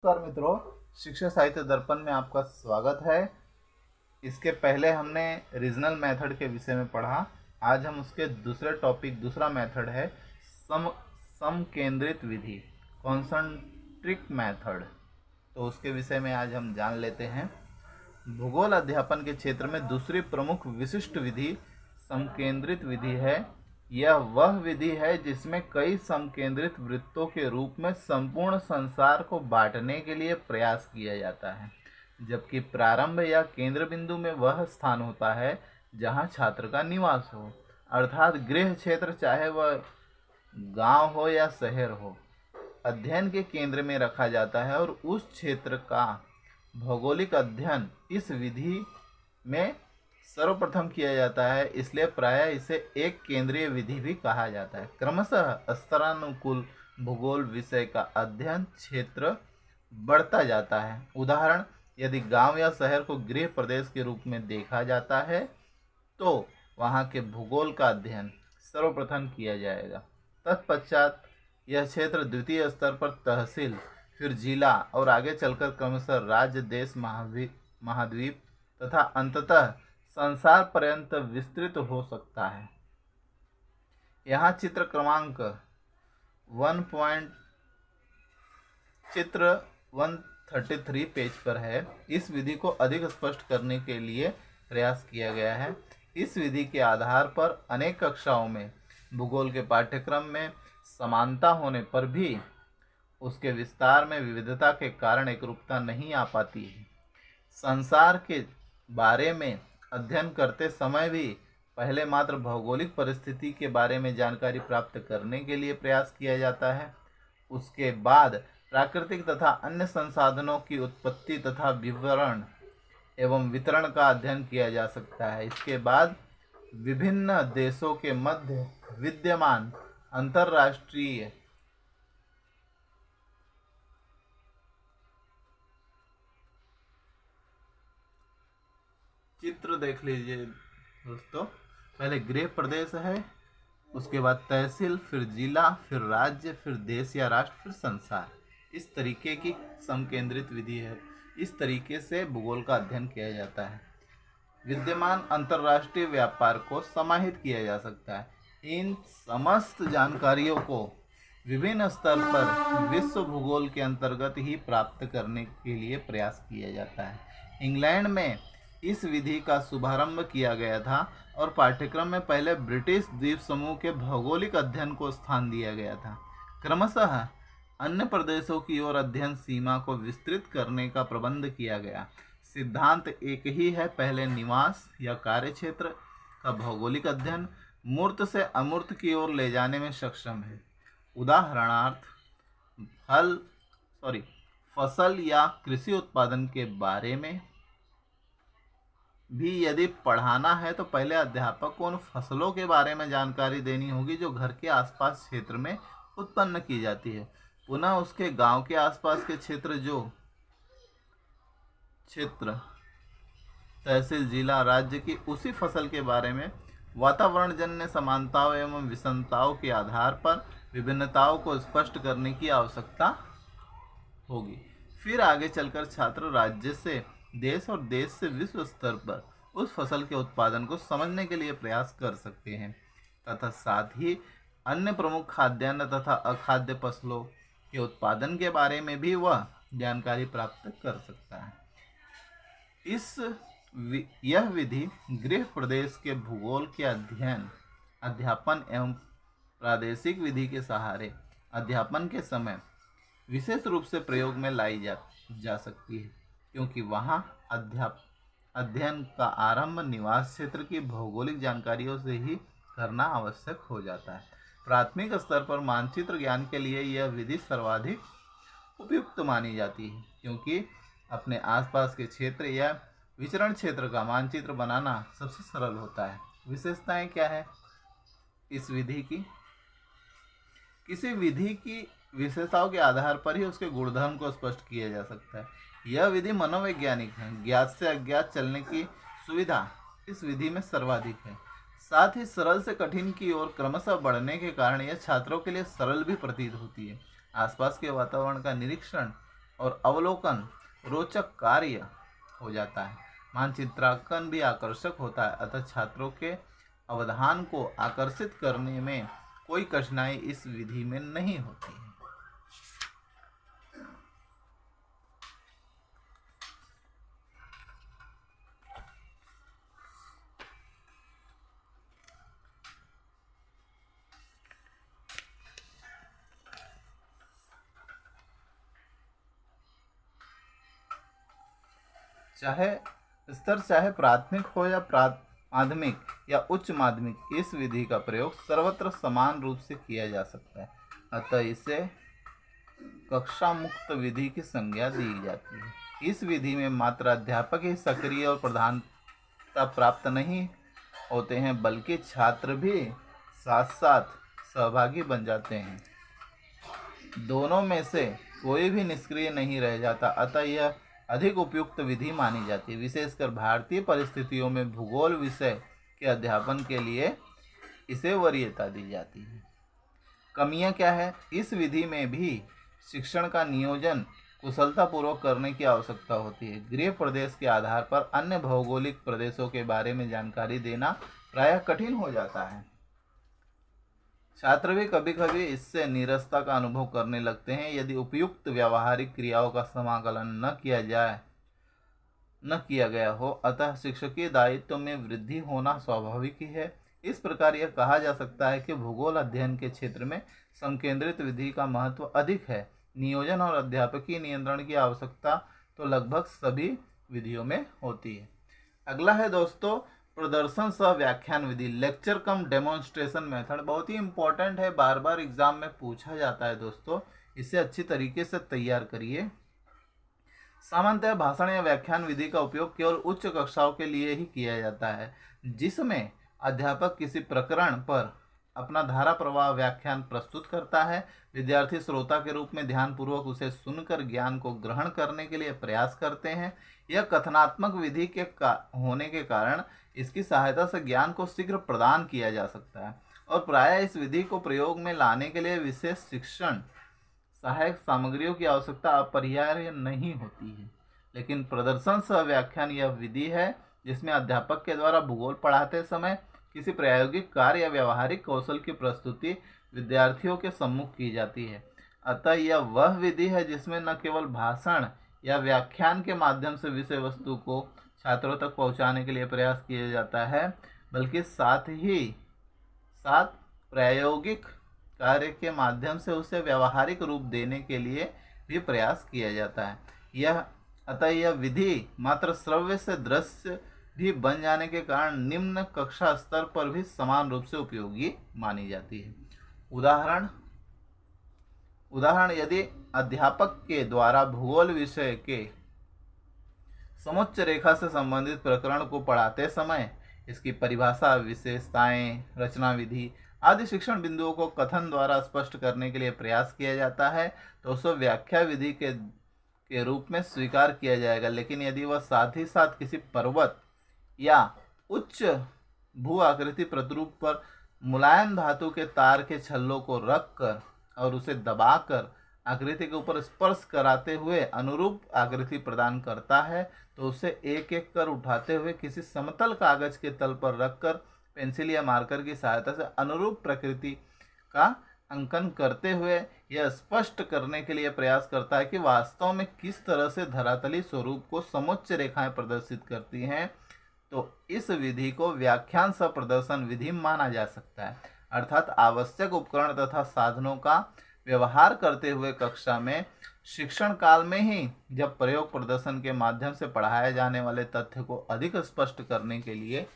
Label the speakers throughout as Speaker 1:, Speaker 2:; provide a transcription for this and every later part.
Speaker 1: नमस्कार मित्रों, शिक्षा साहित्य दर्पण में आपका स्वागत है। इसके पहले हमने रीजनल मेथड के विषय में पढ़ा। आज हम उसके दूसरा मेथड है सम केंद्रित विधि, कॉन्सेंट्रिक मेथड। तो उसके विषय में आज हम जान लेते हैं। भूगोल अध्यापन के क्षेत्र में दूसरी प्रमुख विशिष्ट विधि समकेंद्रित विधि है। यह वह विधि है जिसमें कई समकेंद्रित वृत्तों के रूप में संपूर्ण संसार को बांटने के लिए प्रयास किया जाता है, जबकि प्रारंभ या केंद्र बिंदु में वह स्थान होता है जहां छात्र का निवास हो, अर्थात गृह क्षेत्र, चाहे वह गांव हो या शहर हो, अध्ययन के केंद्र में रखा जाता है। और उस क्षेत्र का भौगोलिक अध्ययन इस विधि में सर्वप्रथम किया जाता है, इसलिए प्रायः इसे एक केंद्रीय विधि भी कहा जाता है। क्रमशः स्तरानुकूल भूगोल विषय का अध्ययन क्षेत्र बढ़ता जाता है। उदाहरण, यदि गांव या शहर को गृह प्रदेश के रूप में देखा जाता है तो वहां के भूगोल का अध्ययन सर्वप्रथम किया जाएगा। तत्पश्चात यह क्षेत्र द्वितीय स्तर पर तहसील, फिर जिला और आगे चलकर क्रमशः राज्य, देश, महाद्वीप तथा अंततः संसार पर्यंत विस्तृत हो सकता है। यहाँ चित्र क्रमांक 133 पेज पर है। इस विधि को अधिक स्पष्ट करने के लिए प्रयास किया गया है। इस विधि के आधार पर अनेक कक्षाओं में भूगोल के पाठ्यक्रम में समानता होने पर भी उसके विस्तार में विविधता के कारण एकरूपता नहीं आ पाती है। संसार के बारे में अध्ययन करते समय भी पहले मात्र भौगोलिक परिस्थिति के बारे में जानकारी प्राप्त करने के लिए प्रयास किया जाता है। उसके बाद प्राकृतिक तथा अन्य संसाधनों की उत्पत्ति तथा विवरण एवं वितरण का अध्ययन किया जा सकता है। इसके बाद विभिन्न देशों के मध्य विद्यमान अंतरराष्ट्रीय चित्र देख लीजिए दोस्तों। पहले गृह प्रदेश है, उसके बाद तहसील, फिर जिला, फिर राज्य, फिर देश या राष्ट्र, फिर संसार। इस तरीके की समकेंद्रित विधि है। इस तरीके से भूगोल का अध्ययन किया जाता है। विद्यमान अंतरराष्ट्रीय व्यापार को समाहित किया जा सकता है। इन समस्त जानकारियों को विभिन्न स्तर पर विश्व भूगोल के अंतर्गत ही प्राप्त करने के लिए प्रयास किया जाता है। इंग्लैंड में इस विधि का शुभारंभ किया गया था और पाठ्यक्रम में पहले ब्रिटिश द्वीप समूह के भौगोलिक अध्ययन को स्थान दिया गया था। क्रमशः अन्य प्रदेशों की ओर अध्ययन सीमा को विस्तृत करने का प्रबंध किया गया। सिद्धांत एक ही है, पहले निवास या कार्य क्षेत्र का भौगोलिक अध्ययन मूर्त से अमूर्त की ओर ले जाने में सक्षम है। उदाहरणार्थ फसल या कृषि उत्पादन के बारे में भी यदि पढ़ाना है तो पहले अध्यापक को उन फसलों के बारे में जानकारी देनी होगी जो घर के आसपास क्षेत्र में उत्पन्न की जाती है। पुनः उसके गांव के आसपास के क्षेत्र तहसील, जिला, राज्य की उसी फसल के बारे में वातावरणजन्य समानताओं एवं विषमताओं के आधार पर विभिन्नताओं को स्पष्ट करने की आवश्यकता होगी। फिर आगे चलकर छात्र राज्य से देश और देश से विश्व स्तर पर उस फसल के उत्पादन को समझने के लिए प्रयास कर सकते हैं तथा साथ ही अन्य प्रमुख खाद्यान्न तथा अखाद्य फसलों के उत्पादन के बारे में भी वह जानकारी प्राप्त कर सकता है। यह विधि गृह प्रदेश के भूगोल के अध्यापन एवं प्रादेशिक विधि के सहारे अध्यापन के समय विशेष रूप से प्रयोग में लाई जा सकती है, क्योंकि वहाँ अध्ययन का आरंभ निवास क्षेत्र की भौगोलिक जानकारियों से ही करना आवश्यक हो जाता है। प्राथमिक स्तर पर मानचित्र ज्ञान के लिए यह विधि सर्वाधिक उपयुक्त मानी जाती है, क्योंकि अपने आसपास के क्षेत्र या विचरण क्षेत्र का मानचित्र बनाना सबसे सरल होता है। विशेषताएं क्या है इस विधि की? किसी विधि की विशेषताओं के आधार पर ही उसके गुणधर्म को स्पष्ट किया जा सकता है। यह विधि मनोवैज्ञानिक है। ज्ञात से अज्ञात चलने की सुविधा इस विधि में सर्वाधिक है। साथ ही सरल से कठिन की ओर क्रमशः बढ़ने के कारण यह छात्रों के लिए सरल भी प्रतीत होती है। आसपास के वातावरण का निरीक्षण और अवलोकन रोचक कार्य हो जाता है। मानचित्रांकन भी आकर्षक होता है, अतः छात्रों के अवधान को आकर्षित करने में कोई कठिनाई इस विधि में नहीं होती है। चाहे प्राथमिक हो या माध्यमिक या उच्च माध्यमिक, इस विधि का प्रयोग सर्वत्र समान रूप से किया जा सकता है, अतः इसे कक्षा मुक्त विधि की संज्ञा दी जाती है। इस विधि में मात्र अध्यापक ही सक्रिय और प्रधानता प्राप्त नहीं होते हैं, बल्कि छात्र भी साथ साथ सहभागी बन जाते हैं। दोनों में से कोई भी निष्क्रिय नहीं रह जाता, अतः यह अधिक उपयुक्त विधि मानी जाती है। विशेषकर भारतीय परिस्थितियों में भूगोल विषय के अध्यापन के लिए इसे वरीयता दी जाती है। कमियां क्या है? इस विधि में भी शिक्षण का नियोजन कुशलतापूर्वक करने की आवश्यकता होती है। गृह प्रदेश के आधार पर अन्य भौगोलिक प्रदेशों के बारे में जानकारी देना प्रायः कठिन हो जाता है। छात्र भी कभी कभी इससे नीरसता का अनुभव करने लगते हैं यदि उपयुक्त व्यावहारिक क्रियाओं का समाकलन न किया गया हो, अतः शिक्षकीय दायित्व में वृद्धि होना स्वाभाविक ही है। इस प्रकार यह कहा जा सकता है कि भूगोल अध्ययन के क्षेत्र में संकेंद्रित विधि का महत्व अधिक है। नियोजन और अध्यापकीय नियंत्रण की आवश्यकता तो लगभग सभी विधियों में होती है। अगला है दोस्तों प्रदर्शन सह व्याख्यान विधि, लेक्चर कम डेमोन्स्ट्रेशन मेथड। बहुत ही इंपॉर्टेंट है, बार बार एग्जाम में पूछा जाता है दोस्तों, इसे अच्छी तरीके से तैयार करिए। सामान्यतः भाषण या व्याख्यान विधि का उपयोग केवल उच्च कक्षाओं के लिए ही किया जाता है, जिसमें अध्यापक किसी प्रकरण पर अपना धारा प्रवाह व्याख्यान प्रस्तुत करता है। विद्यार्थी श्रोता के रूप में ध्यानपूर्वक उसे सुनकर ज्ञान को ग्रहण करने के लिए प्रयास करते हैं। यह कथनात्मक विधि के होने के कारण इसकी सहायता से ज्ञान को शीघ्र प्रदान किया जा सकता है और प्रायः इस विधि को प्रयोग में लाने के लिए विशेष शिक्षण सहायक सामग्रियों की आवश्यकता अपरिहार्य नहीं होती है। लेकिन प्रदर्शन सह व्याख्यान यह विधि है जिसमें अध्यापक के द्वारा भूगोल पढ़ाते समय किसी प्रायोगिक कार्य या व्यवहारिक कौशल की प्रस्तुति विद्यार्थियों के सम्मुख की जाती है। अतः यह वह विधि है जिसमें न केवल भाषण या व्याख्यान के माध्यम से विषय वस्तु को छात्रों तक पहुंचाने के लिए प्रयास किया जाता है, बल्कि साथ प्रायोगिक कार्य के माध्यम से उसे व्यावहारिक रूप देने के लिए भी प्रयास किया जाता है। अतः यह विधि मात्र श्रव्य से दृश्य भी बन जाने के कारण निम्न कक्षा स्तर पर भी समान रूप से उपयोगी मानी जाती है। उदाहरण यदि अध्यापक के द्वारा भूगोल विषय के समुच्च रेखा से संबंधित प्रकरण को पढ़ाते समय इसकी परिभाषा, विशेषताएं, रचना विधि आदि शिक्षण बिंदुओं को कथन द्वारा स्पष्ट करने के लिए प्रयास किया जाता है तो उसे व्याख्या विधि के रूप में स्वीकार किया जाएगा। लेकिन यदि वह साथ ही साथ किसी पर्वत या उच्च भू आकृति प्रतिरूप पर मुलायम धातु के तार के छल्लों को रखकर और उसे दबाकर आकृति के ऊपर स्पर्श कराते हुए अनुरूप आकृति प्रदान करता है तो उसे एक एक कर उठाते हुए किसी समतल कागज के तल पर रखकर पेंसिल या मार्कर की सहायता से अनुरूप प्रकृति का अंकन करते हुए यह स्पष्ट करने के लिए प्रयास करता है कि वास्तव में किस तरह से धरातली स्वरूप को समुच्च रेखाएं प्रदर्शित करती हैं। तो इस विधि को व्याख्यान सह प्रदर्शन विधि माना जा सकता है, अर्थात आवश्यक उपकरण तथा साधनों का व्यवहार करते हुए कक्षा में शिक्षण काल में ही जब प्रयोग प्रदर्शन के माध्यम से पढ़ाए जाने वाले तथ्य को अधिक स्पष्ट करने के लिए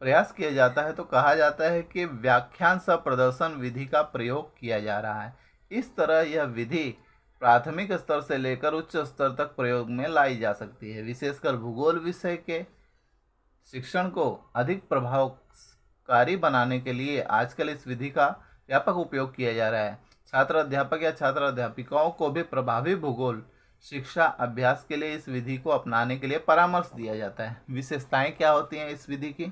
Speaker 1: प्रयास किया जाता है तो कहा जाता है कि व्याख्यान सह प्रदर्शन विधि का प्रयोग किया जा रहा है। इस तरह यह विधि प्राथमिक स्तर से लेकर उच्च स्तर तक प्रयोग में लाई जा सकती है। विशेषकर भूगोल विषय के शिक्षण को अधिक प्रभावकारी बनाने के लिए आजकल इस विधि का व्यापक उपयोग किया जा रहा है। छात्र अध्यापक या छात्र अध्यापिकाओं को भी प्रभावी भूगोल शिक्षा अभ्यास के लिए इस विधि को अपनाने के लिए परामर्श दिया जाता है। विशेषताएं क्या होती हैं इस विधि की?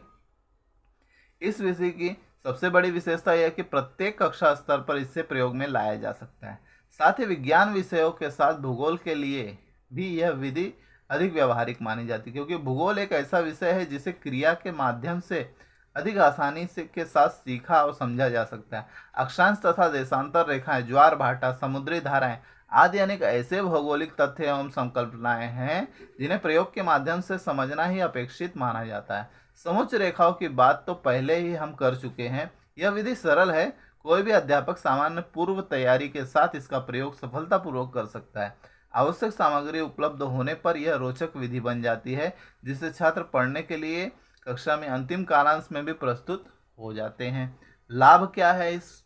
Speaker 1: इस विधि की सबसे बड़ी विशेषता यह है कि प्रत्येक कक्षा स्तर पर इसे प्रयोग में लाया जा सकता है। साथ ही विज्ञान विषयों के साथ भूगोल के लिए भी यह विधि अधिक व्यावहारिक मानी जाती है, क्योंकि भूगोल एक ऐसा विषय है जिसे क्रिया के माध्यम से अधिक आसानी से के साथ सीखा और समझा जा सकता है। अक्षांश तथा देशांतर रेखाएं, ज्वार भाटा, समुद्री धाराएं आदि अनेक ऐसे भौगोलिक तथ्य एवं संकल्पनाएं हैं जिन्हें प्रयोग के माध्यम से समझना ही अपेक्षित माना जाता है। समुच्च रेखाओं की बात तो पहले ही हम कर चुके हैं। यह विधि सरल है, कोई भी अध्यापक सामान्य पूर्व तैयारी के साथ इसका प्रयोग सफलतापूर्वक कर सकता है। आवश्यक सामग्री उपलब्ध होने पर यह रोचक विधि बन जाती है, जिसे छात्र पढ़ने के लिए कक्षा में अंतिम कालांश में भी प्रस्तुत हो जाते हैं। लाभ क्या है? इस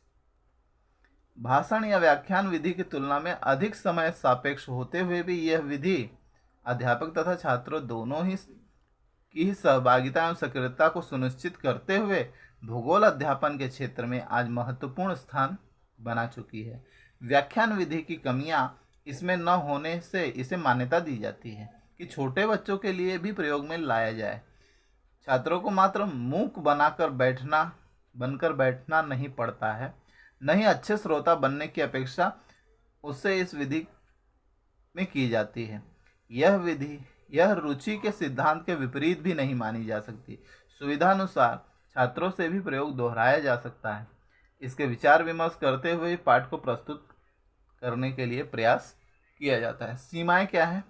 Speaker 1: भाषण या व्याख्यान विधि की तुलना में अधिक समय सापेक्ष होते हुए भी यह विधि अध्यापक तथा छात्रों दोनों ही की सहभागिता एवं सक्रियता को सुनिश्चित करते हुए भूगोल अध्यापन के क्षेत्र में आज महत्वपूर्ण स्थान बना चुकी है। व्याख्यान विधि की कमियां इसमें न होने से इसे मान्यता दी जाती है कि छोटे बच्चों के लिए भी प्रयोग में लाया जाए। छात्रों को मात्र मूक बनकर बैठना नहीं पड़ता है, न ही अच्छे श्रोता बनने की अपेक्षा उससे इस विधि में की जाती है। यह रुचि के सिद्धांत के विपरीत भी नहीं मानी जा सकती। सुविधानुसार छात्रों से भी प्रयोग दोहराया जा सकता है। इसके विचार विमर्श करते हुए पाठ को प्रस्तुत करने के लिए प्रयास किया जाता है। सीमाएं क्या है?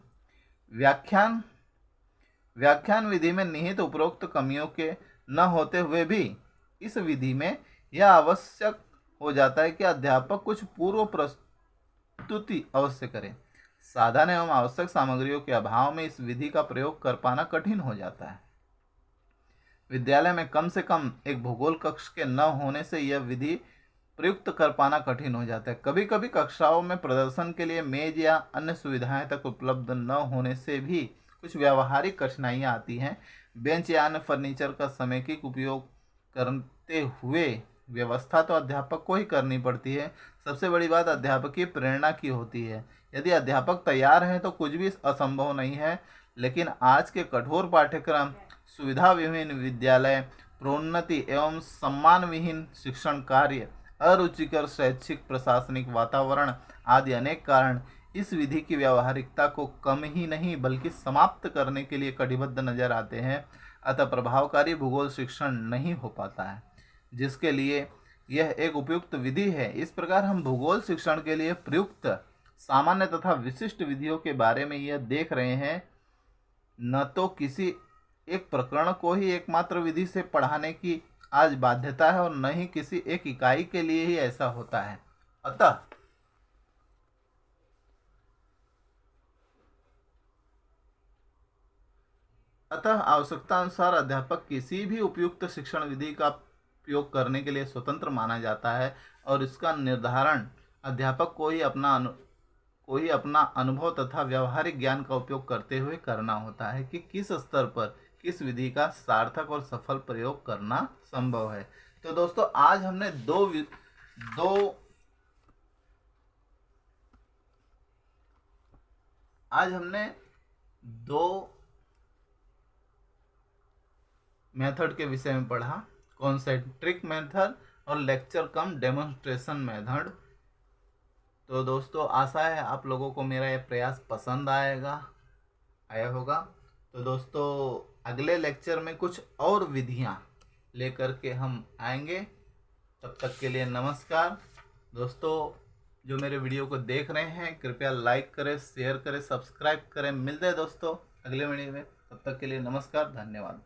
Speaker 1: व्याख्यान विधि में निहित उपरोक्त कमियों के न होते हुए भी इस विधि में यह आवश्यक हो जाता है कि अध्यापक कुछ पूर्व प्रस्तुति अवश्य करें। साधन एवं आवश्यक सामग्रियों के अभाव में इस विधि का प्रयोग कर पाना कठिन हो जाता है। विद्यालय में कम से कम एक भूगोल कक्ष के न होने से यह विधि प्रयुक्त कर पाना कठिन हो जाता है। कभी कभी कक्षाओं में प्रदर्शन के लिए मेज या अन्य सुविधाएं तक उपलब्ध न होने से भी कुछ व्यावहारिक कठिनाइयां आती हैं। बेंच या अन्य फर्नीचर का समेकित उपयोग करते हुए व्यवस्था तो अध्यापक को ही करनी पड़ती है। सबसे बड़ी बात अध्यापक की प्रेरणा की होती है। यदि अध्यापक तैयार हैं तो कुछ भी असंभव नहीं है, लेकिन आज के कठोर पाठ्यक्रम, सुविधा विहीन विद्यालय, प्रोन्नति एवं सम्मान विहीन शिक्षण कार्य, अरुचिकर शैक्षिक प्रशासनिक वातावरण आदि अनेक कारण इस विधि की व्यावहारिकता को कम ही नहीं बल्कि समाप्त करने के लिए कटिबद्ध नजर आते हैं। अतः प्रभावकारी भूगोल शिक्षण नहीं हो पाता है, जिसके लिए यह एक उपयुक्त विधि है। इस प्रकार हम भूगोल शिक्षण के लिए प्रयुक्त सामान्य तथा विशिष्ट विधियों के बारे में यह देख रहे हैं। न तो किसी एक प्रकरण को ही एकमात्र विधि से पढ़ाने की आज बाध्यता है और न ही किसी एक इकाई के लिए ही ऐसा होता है। अतः आवश्यकता अनुसार अध्यापक किसी भी उपयुक्त शिक्षण विधि का उपयोग करने के लिए स्वतंत्र माना जाता है और इसका निर्धारण अध्यापक को ही अपना अनुभव तथा व्यावहारिक ज्ञान का उपयोग करते हुए करना होता है कि किस स्तर पर किस विधि का सार्थक और सफल प्रयोग करना संभव है। तो दोस्तों आज हमने दो मेथड के विषय में पढ़ा, कॉन्सेंट्रिक मेथड और लेक्चर कम डेमोन्स्ट्रेशन मेथड। तो दोस्तों आशा है आप लोगों को मेरा यह प्रयास पसंद आया होगा। तो दोस्तों अगले लेक्चर में कुछ और विधियां लेकर के हम आएंगे। तब तक के लिए नमस्कार। दोस्तों जो मेरे वीडियो को देख रहे हैं कृपया लाइक करें, शेयर करें, सब्सक्राइब करें। मिलते हैं दोस्तों अगले वीडियो में। तब तक के लिए नमस्कार, धन्यवाद।